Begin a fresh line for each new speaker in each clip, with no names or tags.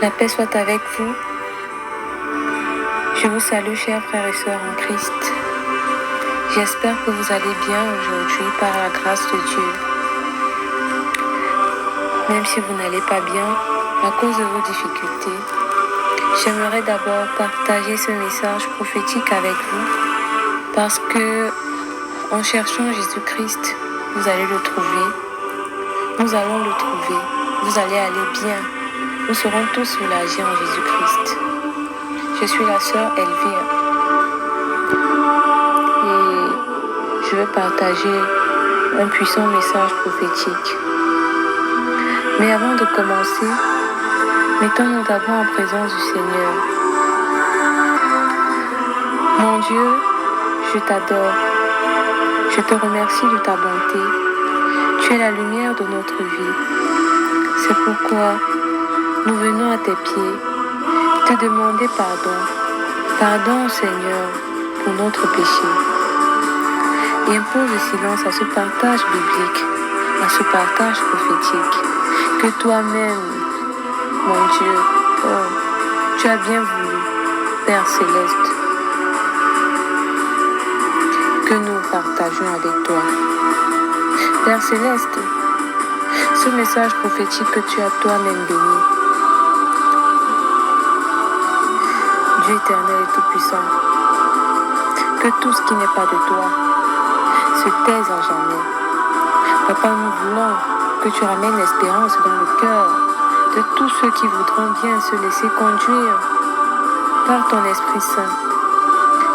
La paix soit avec vous. Je vous salue, chers frères et sœurs en Christ. J'espère que vous allez bien aujourd'hui par la grâce de Dieu. Même si vous n'allez pas bien à cause de vos difficultés, j'aimerais d'abord partager ce message prophétique avec vous parce que en cherchant Jésus-Christ, vous allez le trouver. Nous allons le trouver. Vous allez aller bien. Nous serons tous soulagés en Jésus-Christ. Je suis la sœur Elvire et je vais partager un puissant message prophétique. Mais avant de commencer, mettons-nous d'abord en présence du Seigneur. Mon Dieu, je t'adore. Je te remercie de ta bonté. Tu es la lumière de notre vie. C'est pourquoi nous venons à tes pieds te demander pardon. Pardon, Seigneur, pour notre péché. Et impose le silence à ce partage biblique, à ce partage prophétique. Que toi-même, mon Dieu, tu as bien voulu, Père Céleste, que nous partageons avec toi. Père Céleste, ce message prophétique que tu as toi-même béni, Dieu éternel et tout-puissant, que tout ce qui n'est pas de toi se taise à jamais. Papa, nous voulons que tu ramènes l'espérance dans le cœur de tous ceux qui voudront bien se laisser conduire par ton Esprit Saint.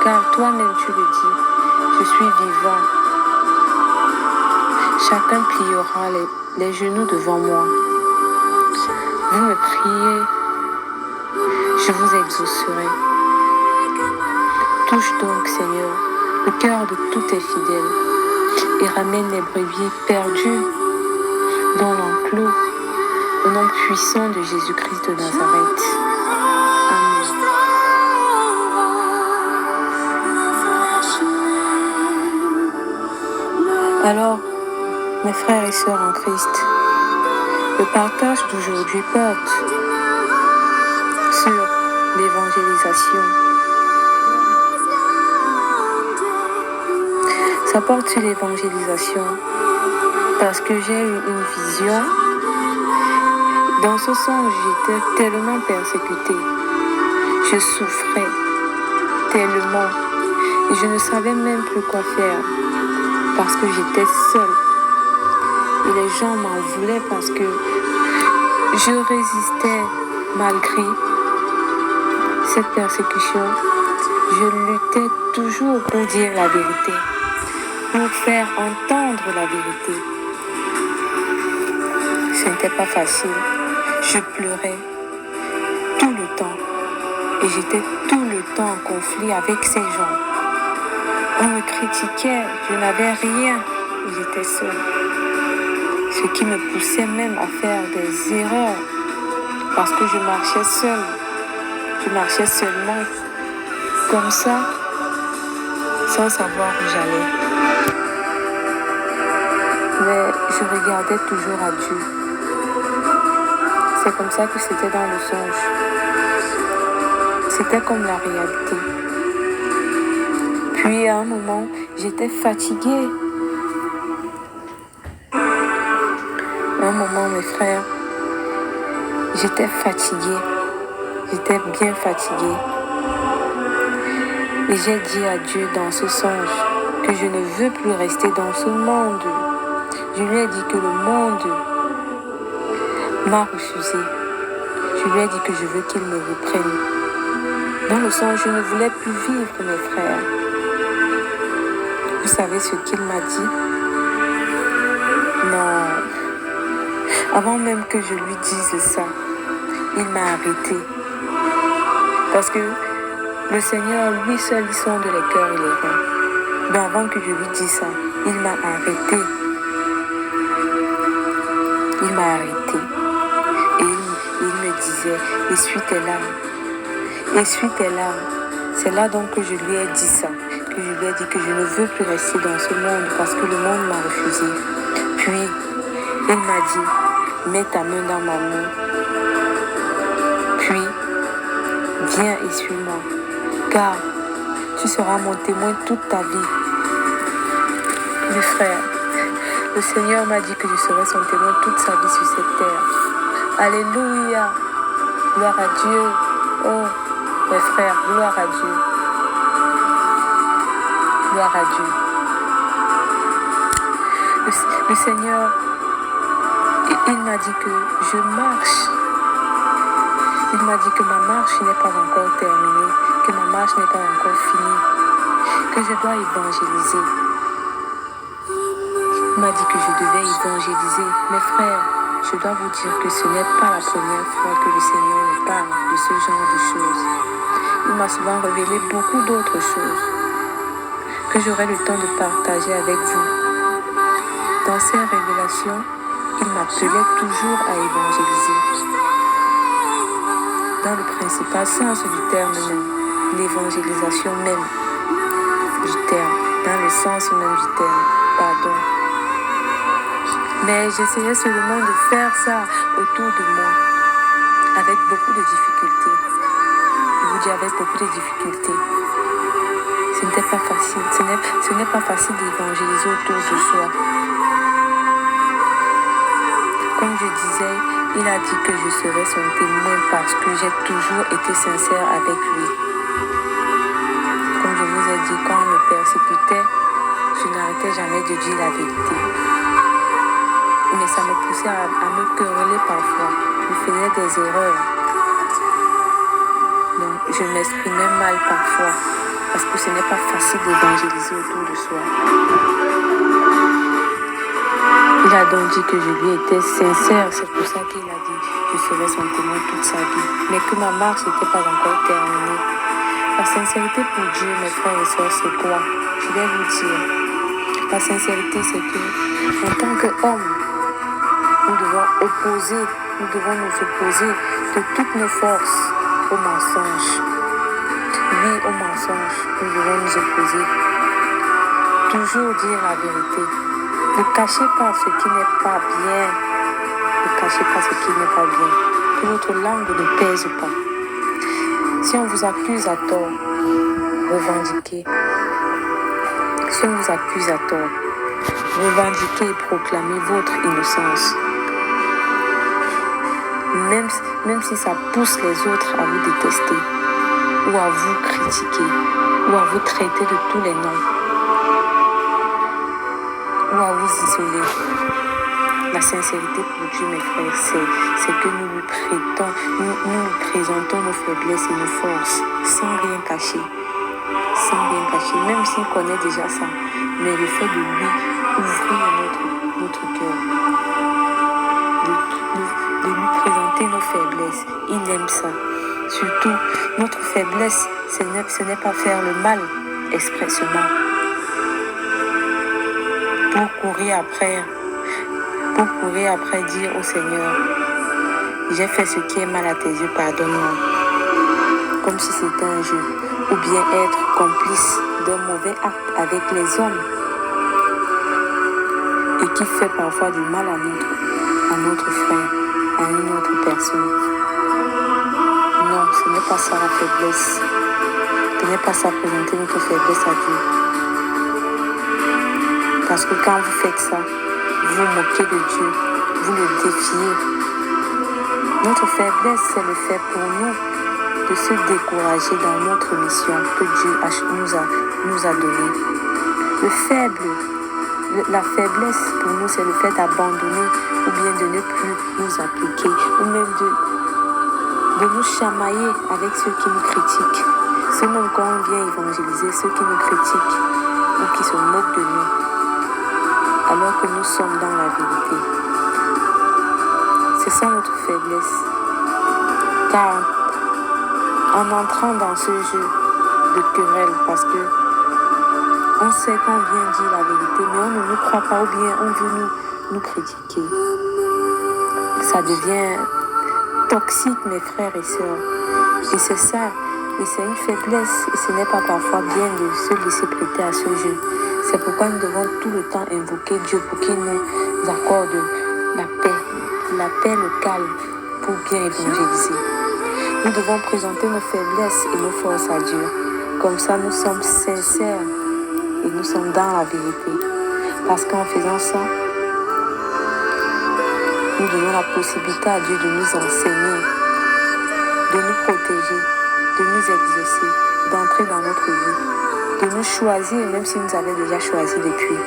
Car toi-même tu le dis, je suis vivant. Chacun pliera les genoux devant moi. Vous me priez, je vous exaucerai. Touche donc, Seigneur, le cœur de tous tes fidèles et ramène les brebis perdues dans l'enclos au nom puissant de Jésus-Christ de Nazareth. Amen. Alors, mes frères et sœurs en Christ, le partage d'aujourd'hui porte sur l'évangélisation. Ça porte sur l'évangélisation parce que j'ai eu une vision. Dans ce songe, j'étais tellement persécutée. Je souffrais tellement et je ne savais même plus quoi faire parce que j'étais seule. Et les gens m'en voulaient parce que je résistais malgré cette persécution. Je luttais toujours pour dire la vérité, pour faire entendre la vérité. Ce n'était pas facile. Je pleurais tout le temps et j'étais tout le temps en conflit avec ces gens. On me critiquait, je n'avais rien et j'étais seule. Ce qui me poussait même à faire des erreurs parce que je marchais seule. Je marchais seulement comme ça, sans savoir où j'allais. Mais je regardais toujours à Dieu. C'est comme ça que c'était dans le songe. C'était comme la réalité. Puis à un moment, j'étais fatiguée. À un moment, mes frères, j'étais fatiguée. J'étais bien fatiguée. Et j'ai dit à Dieu dans ce songe que je ne veux plus rester dans ce monde. Je lui ai dit que le monde m'a refusé. Je lui ai dit que je veux qu'il me reprenne. Dans le songe, je ne voulais plus vivre, mes frères. Vous savez ce qu'il m'a dit? Non. Avant même que je lui dise ça, il m'a arrêté. Parce que le Seigneur, lui seul, il sonde les cœurs et les reins. Mais avant que je lui dise ça, il m'a arrêté. Il m'a arrêté. Et il me disait, essuie tes larmes. Essuie tes larmes. C'est là donc que je lui ai dit ça. Que je lui ai dit que je ne veux plus rester dans ce monde parce que le monde m'a refusé. Puis, il m'a dit, mets ta main dans ma main. Puis, viens et suis-moi, car tu seras mon témoin toute ta vie. Mes frères, le Seigneur m'a dit que je serai son témoin toute sa vie sur cette terre. Alléluia! Gloire à Dieu! Oh, mes frères, gloire à Dieu! Gloire à Dieu! Le Seigneur, il m'a dit que je marche. Il m'a dit que ma marche n'est pas encore terminée, que ma marche n'est pas encore finie, que je dois évangéliser. Il m'a dit que je devais évangéliser. Mes frères, je dois vous dire que ce n'est pas la première fois que le Seigneur me parle de ce genre de choses. Il m'a souvent révélé beaucoup d'autres choses que j'aurai le temps de partager avec vous. Dans ces révélations, il m'appelait toujours à évangéliser. Dans le principal sens du terme même, l'évangélisation même du terme, dans le sens même du terme, pardon. Mais j'essayais seulement de faire ça autour de moi, avec beaucoup de difficultés. Je vous dis avec beaucoup de difficultés. Ce n'était pas facile. Ce n'est pas facile d'évangéliser autour de soi. Comme je disais, il a dit que je serais son témoin parce que j'ai toujours été sincère avec lui. Comme je vous ai dit, quand on me persécutait, je n'arrêtais jamais de dire la vérité. Mais ça me poussait à me quereller parfois. Je faisais des erreurs. Donc, je m'exprimais mal parfois parce que ce n'est pas facile d'évangéliser autour de soi. Il a donc dit que je lui étais sincère, c'est pour ça qu'il a dit que je serais son témoin toute sa vie, mais que ma marche n'était pas encore terminée. La sincérité pour Dieu, mes frères et sœurs, c'est quoi? Je vais vous dire. La sincérité, c'est que, en tant qu'homme, nous devons nous opposer de toutes nos forces au mensonge. Oui, au mensonge, nous devons nous opposer. Toujours dire la vérité. Ne cachez pas ce qui n'est pas bien. Ne cachez pas ce qui n'est pas bien. Que votre langue ne pèse pas. Si on vous accuse à tort, revendiquez. Si on vous accuse à tort, revendiquez et proclamez votre innocence. Même si ça pousse les autres à vous détester, ou à vous critiquer, ou à vous traiter de tous les noms, ou à vous isoler. La sincérité pour Dieu, mes frères, c'est que nous lui présentons nos faiblesses et nos forces, sans rien cacher. Sans rien cacher, même s'il connaît déjà ça. Mais le fait de lui ouvrir notre cœur, de lui présenter nos faiblesses, il aime ça. Surtout, notre faiblesse, ce n'est pas faire le mal expressément. Pour courir après dire au Seigneur, j'ai fait ce qui est mal à tes yeux, pardonne-moi. Comme si c'était un jeu. Ou bien être complice d'un mauvais acte avec les hommes. Et qui fait parfois du mal à notre frère, à une autre personne. Non, ce n'est pas ça la faiblesse. Ce n'est pas ça présenter notre faiblesse à Dieu. Parce que quand vous faites ça, vous vous moquez de Dieu, vous le défiez. Notre faiblesse, c'est le fait pour nous de se décourager dans notre mission que Dieu nous a donnée. La faiblesse pour nous, c'est le fait d'abandonner ou bien de ne plus nous appliquer ou même de nous chamailler avec ceux qui nous critiquent. Ceux même quand on vient évangéliser, ceux qui nous critiquent ou qui se moquent de nous, alors que nous sommes dans la vérité. C'est ça notre faiblesse. Car en entrant dans ce jeu de querelle, parce que on sait qu'on vient dire la vérité, mais on ne nous croit pas ou bien on veut nous critiquer. Ça devient toxique, mes frères et sœurs. Et c'est ça. Et c'est une faiblesse. Et ce n'est pas parfois bien de se laisser prêter à ce jeu. C'est pourquoi nous devons tout le temps invoquer Dieu pour qu'il nous accorde la paix, le calme, pour bien évangéliser. Nous devons présenter nos faiblesses et nos forces à Dieu. Comme ça, nous sommes sincères et nous sommes dans la vérité. Parce qu'en faisant ça, nous donnons la possibilité à Dieu de nous enseigner, de nous protéger, de nous exaucer, d'entrer dans notre vie, de nous choisir, même si nous avions déjà choisi depuis,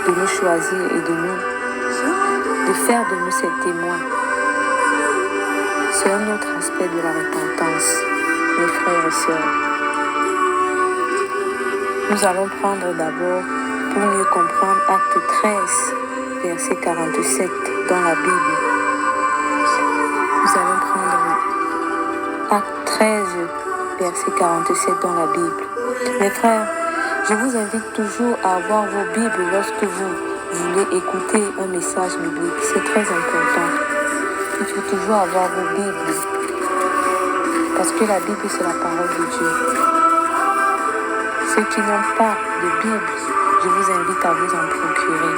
de nous choisir et de faire de nous ces témoins. C'est un autre aspect de la repentance, mes frères et sœurs. Nous allons prendre d'abord, pour mieux comprendre, Acte 13, verset 47 dans la Bible. Nous allons prendre Acte 13, verset 47 dans la Bible. Mes frères, je vous invite toujours à avoir vos Bibles lorsque vous voulez écouter un message biblique. C'est très important. Il faut toujours avoir vos Bibles. Parce que la Bible, c'est la parole de Dieu. Ceux qui n'ont pas de Bible, je vous invite à vous en procurer.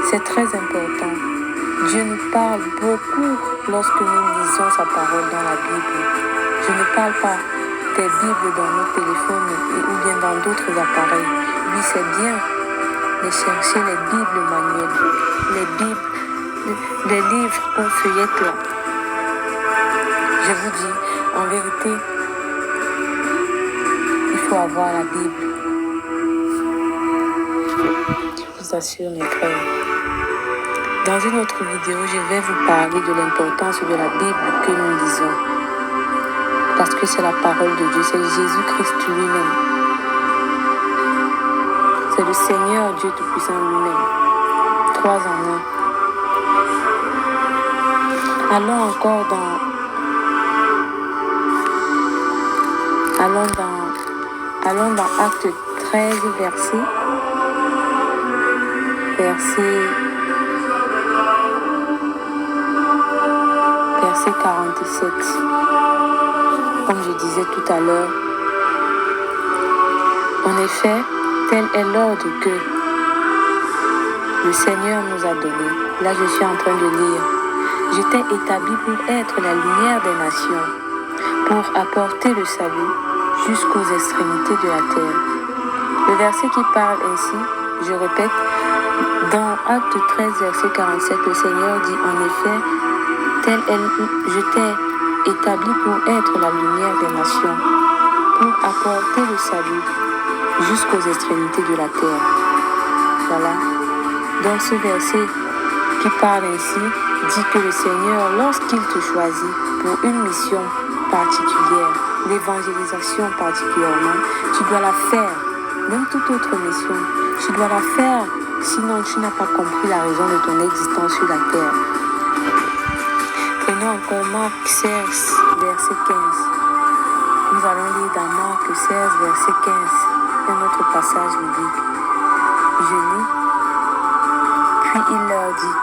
C'est très important. Dieu nous parle beaucoup lorsque nous lisons sa parole dans la Bible. Je ne parle pas des Bibles dans nos téléphones ou bien dans d'autres appareils. Oui, c'est bien de chercher les Bibles manuelles, les livres qu'on feuillette là. Je vous dis, en vérité, il faut avoir la Bible. Je vous assure, mes frères. Dans une autre vidéo, je vais vous parler de l'importance de la Bible que nous lisons. Parce que c'est la parole de Dieu, c'est Jésus-Christ lui-même. C'est le Seigneur Dieu Tout-Puissant lui-même. 3 en 1. Allons encore dans Acte 13, verset 47. Comme je disais tout à l'heure, en effet, tel est l'ordre que le Seigneur nous a donné. Là, je suis en train de lire. Je t'ai établi pour être la lumière des nations, pour apporter le salut jusqu'aux extrémités de la terre. Le verset qui parle ainsi, je répète, dans Acte 13, verset 47, le Seigneur dit en effet, je t'ai établi pour être la lumière des nations, pour apporter le salut jusqu'aux extrémités de la terre. Voilà. Donc ce verset qui parle ainsi dit que le Seigneur, lorsqu'il te choisit pour une mission particulière, l'évangélisation particulièrement, tu dois la faire. Même toute autre mission, tu dois la faire, sinon tu n'as pas compris la raison de ton existence sur la terre. Prenons encore Marc 16, verset 15. Nous allons lire dans Marc 16, verset 15, un autre passage biblique. Je lis. Puis il leur dit,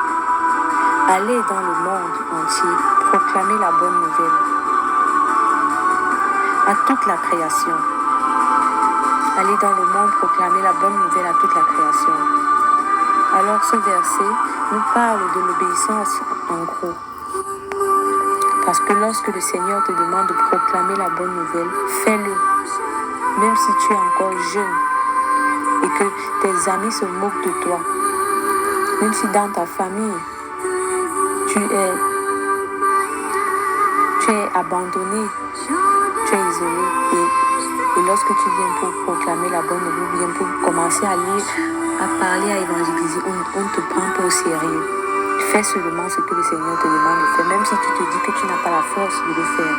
allez dans le monde entier, proclamez la bonne nouvelle à toute la création. Allez dans le monde, proclamer la bonne nouvelle à toute la création. Alors ce verset nous parle de l'obéissance en gros. Parce que lorsque le Seigneur te demande de proclamer la bonne nouvelle, fais-le. Même si tu es encore jeune et que tes amis se moquent de toi. Même si dans ta famille, tu es abandonné, tu es isolé. Et lorsque tu viens pour proclamer la bonne nouvelle, viens pour commencer à lire, à parler, à évangéliser, on ne te prend pas au sérieux. Fais seulement ce que le Seigneur te demande de faire, même si tu te dis que tu n'as pas la force de le faire,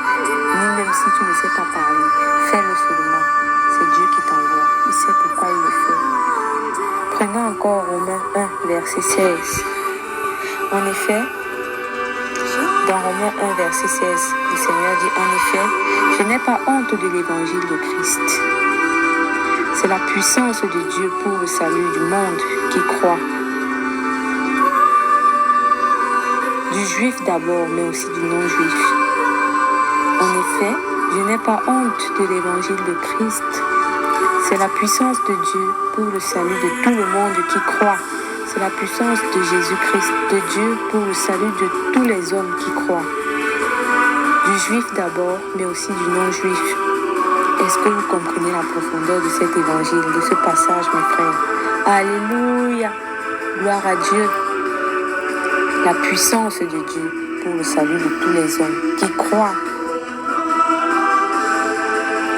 ni même si tu ne sais pas parler, fais-le seulement. C'est Dieu qui t'envoie. Il sait pourquoi il le fait. Prenons encore Romains 1, verset 16. En effet, dans Romains 1, verset 16, le Seigneur dit, en effet, je n'ai pas honte de l'évangile de Christ. C'est la puissance de Dieu pour le salut du monde qui croit. Du juif d'abord, mais aussi du non-juif. En effet, je n'ai pas honte de l'évangile de Christ. C'est la puissance de Dieu pour le salut de tout le monde qui croit. C'est la puissance de Jésus-Christ, de Dieu pour le salut de tous les hommes qui croient. du juif d'abord, mais aussi du non-juif. Est-ce que vous comprenez la profondeur de cet évangile, de ce passage, mes frères? Alléluia! Gloire à Dieu! La puissance de Dieu pour le salut de tous les hommes qui croient.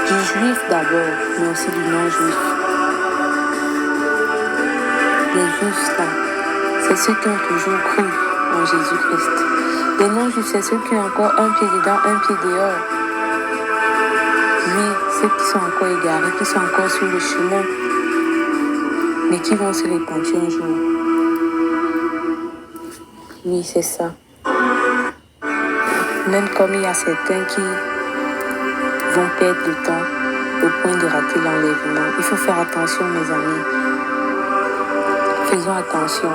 Du juif d'abord, mais aussi du non-juif. Les juifs, là, c'est ceux qui ont toujours cru en Jésus-Christ. Les non-juifs, c'est ceux qui ont encore un pied dedans, un pied dehors. Oui, ceux qui sont encore égarés, qui sont encore sur le chemin, mais qui vont se repentir un jour. Oui, c'est ça. Même comme il y a certains qui vont perdre du temps au point de rater l'enlèvement. Il faut faire attention, mes amis. Faisons attention.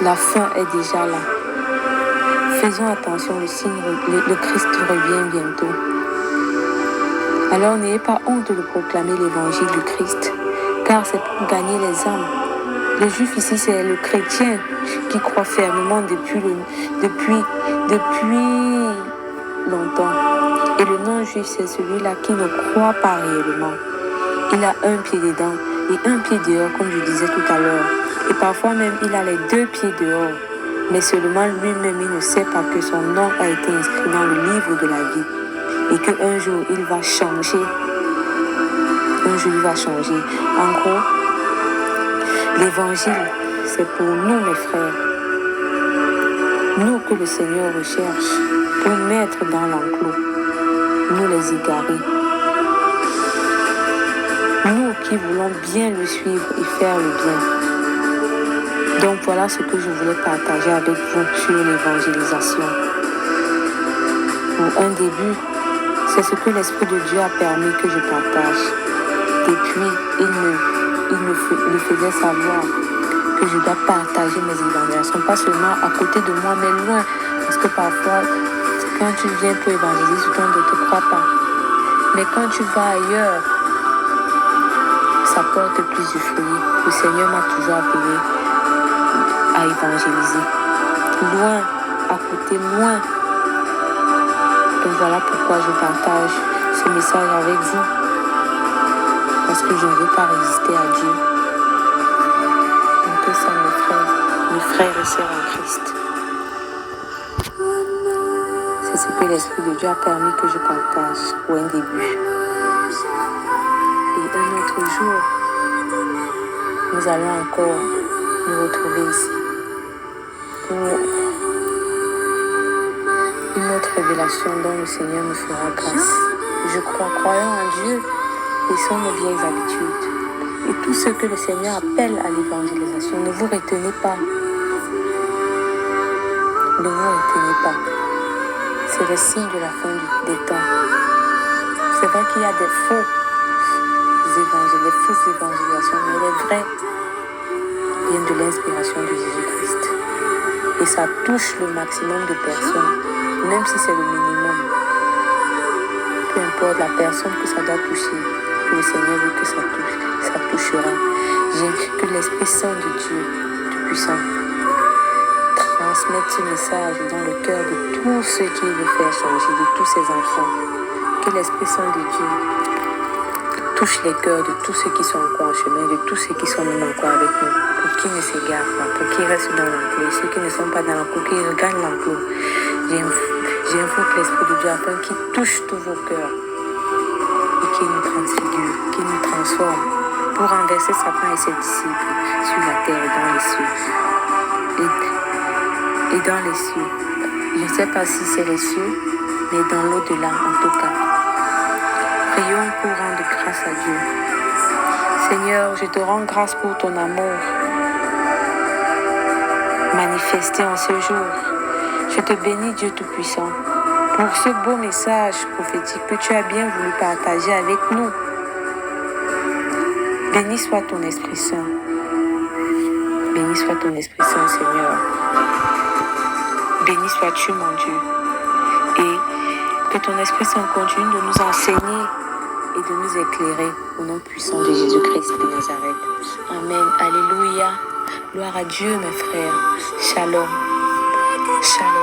La fin est déjà là. Faisons attention, le Christ revient bientôt. Alors n'ayez pas honte de proclamer l'évangile du Christ, car c'est pour gagner les âmes. Le juif ici, c'est le chrétien qui croit fermement depuis longtemps. Et le non-juif, c'est celui-là qui ne croit pas réellement. Il a un pied dedans et un pied dehors, comme je disais tout à l'heure. Et parfois même, il a les deux pieds dehors. Mais seulement lui-même, il ne sait pas que son nom a été inscrit dans le livre de la vie. Et qu'un jour, il va changer. Un jour, il va changer. En gros, l'évangile, c'est pour nous, mes frères. Nous que le Seigneur recherche pour mettre dans l'enclos. Nous les égarés. Nous qui voulons bien le suivre et faire le bien. Donc voilà ce que je voulais partager avec vous sur l'évangélisation. Pour un début, c'est ce que l'Esprit de Dieu a permis que je partage. Depuis, il me faisait savoir que je dois partager mes évangélisations, pas seulement à côté de moi, mais loin. Parce que parfois, quand tu viens pour évangéliser, tout le monde ne te croit pas. Mais quand tu vas ailleurs, ça porte plus de fruits. Le Seigneur m'a toujours appelé à évangéliser. Loin, à côté, loin. Donc voilà pourquoi je partage ce message avec vous. Parce que je ne veux pas résister à Dieu. Donc que ça, mes frères et sœurs en Christ. C'est ce que l'Esprit de Dieu a permis que je partage pour un début. Et un autre jour, nous allons encore nous retrouver ici pour une autre révélation dont le Seigneur nous fera grâce. Je croyons en Dieu et sans nos vieilles habitudes. Et tout ce que le Seigneur appelle à l'évangélisation, ne vous retenez pas. Ne vous retenez pas. C'est le signe de la fin des temps. C'est vrai qu'il y a des fausses évangélisations, mais les vrais viennent de l'inspiration de Jésus-Christ. Et ça touche le maximum de personnes, même si c'est le minimum. Peu importe la personne que ça doit toucher, que le Seigneur veut que ça touche, ça touchera. Que l'Esprit Saint de Dieu, Tout-Puissant, transmette ce message dans le cœur de tous ceux qui veulent faire changer, de tous ses enfants. Que l'Esprit Saint de Dieu touche les cœurs de tous ceux qui sont encore en chemin, de tous ceux qui sont même encore avec nous, pour qu'ils ne s'égarent pas, pour qu'ils restent dans l'enclos, et ceux qui ne sont pas dans l'enclos, qu'ils regagnent l'enclos. J'invoque l'Esprit de Dieu afin qu'il touche tous vos cœurs et qu'il nous transfigure, qu'il nous transforme pour renverser Satan et ses disciples sur la terre et dans les cieux. Et dans les cieux. Je ne sais pas si c'est les cieux, mais dans l'au-delà en tout cas. Prions pour rendre grâce à Dieu. Seigneur, je te rends grâce pour ton amour manifesté en ce jour. Je te bénis, Dieu Tout-Puissant, pour ce beau message prophétique que tu as bien voulu partager avec nous. Béni soit ton Esprit Saint. Béni soit ton Esprit Saint, Seigneur. Béni sois-tu, mon Dieu. Et que ton Esprit Saint continue de nous enseigner et de nous éclairer au nom puissant de Jésus-Christ de Nazareth. Amen. Alléluia. Gloire à Dieu, mes frères. Shalom. Shalom.